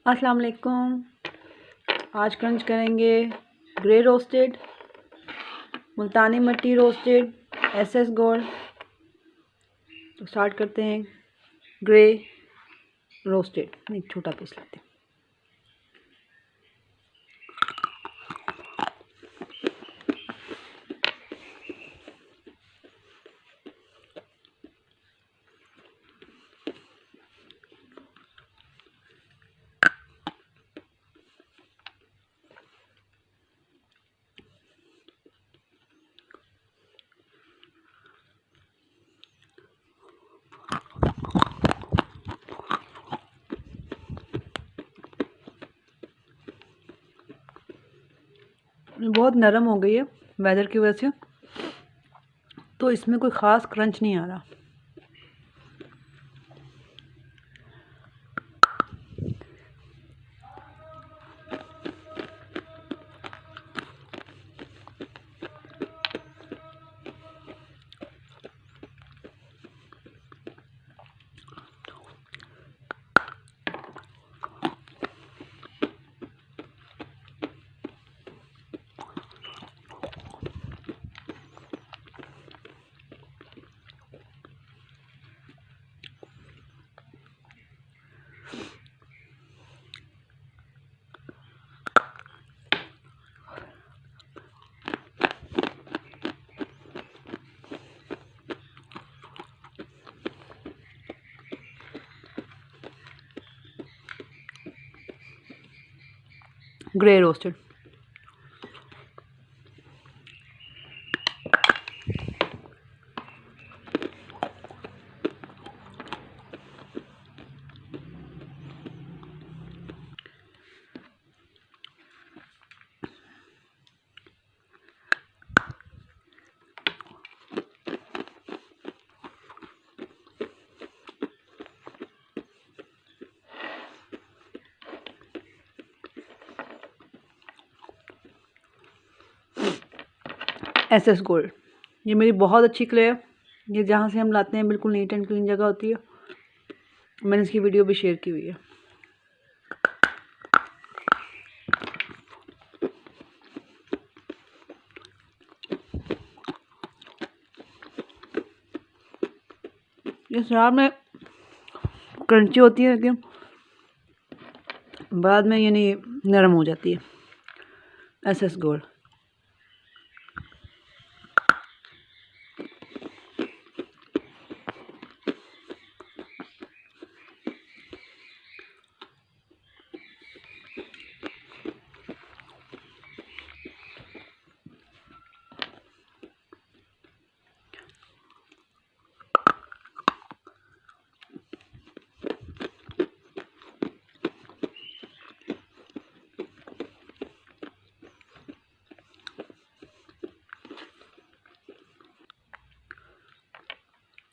अस्सलाम वालेकुम। आज क्रंच करेंगे ग्रे रोस्टेड, मुल्तानी मट्टी रोस्टेड, एसएस गोल्ड। तो स्टार्ट करते हैं। ग्रे रोस्टेड एक छोटा पीस लेते हैं। बहुत नरम हो गई है वेदर की वजह से, तो इसमें कोई ख़ास क्रंच नहीं आ रहा। Grey roasted SS gold. ये मेरी बहुत अच्छी क्ले है। ये जहाँ से हम लाते हैं बिल्कुल नीट एंड क्लीन जगह होती है। मैंने इसकी वीडियो भी शेयर की हुई है। ये शराब में क्रंची होती है, लेकिन बाद में यानी नरम हो जाती है। SS gold.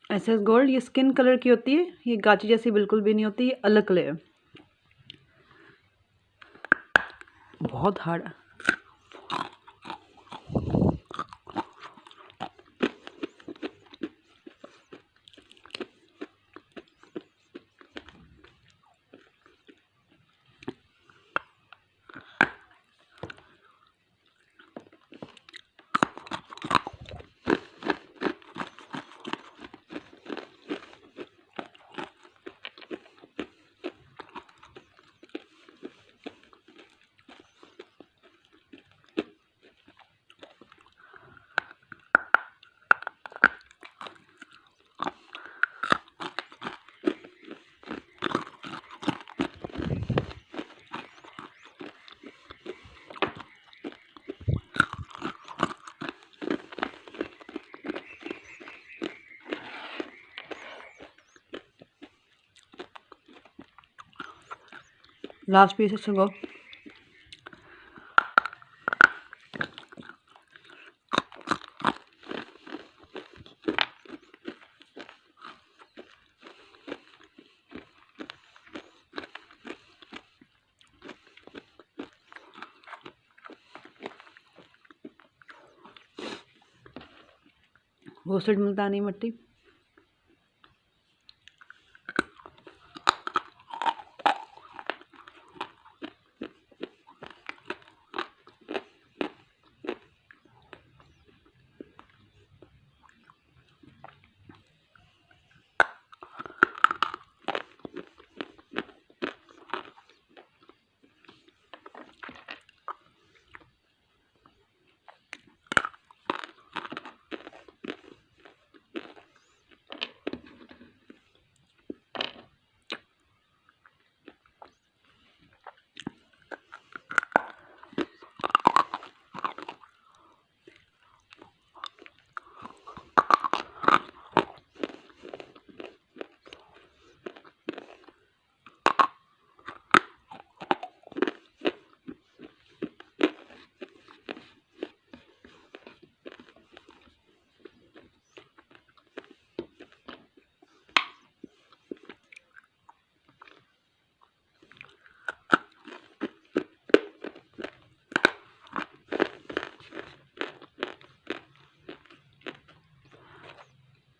एसएस गोल्ड ये स्किन कलर की होती है। ये गाची जैसी बिल्कुल भी नहीं होती। ये अलग कलर है, बहुत हार्ड है। लास्ट पीस है गो। रोस्टेड मुल्तानी मट्टी।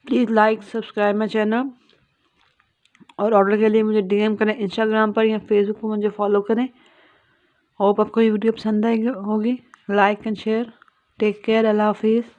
Please like subscribe my channel और ऑर्डर के लिए मुझे डीएम करें इंस्टाग्राम पर या फेसबुक पर मुझे फॉलो करें। होप आपको ये वीडियो पसंद आएगी होगी। Like and share. Take care. Allah हाफिज़।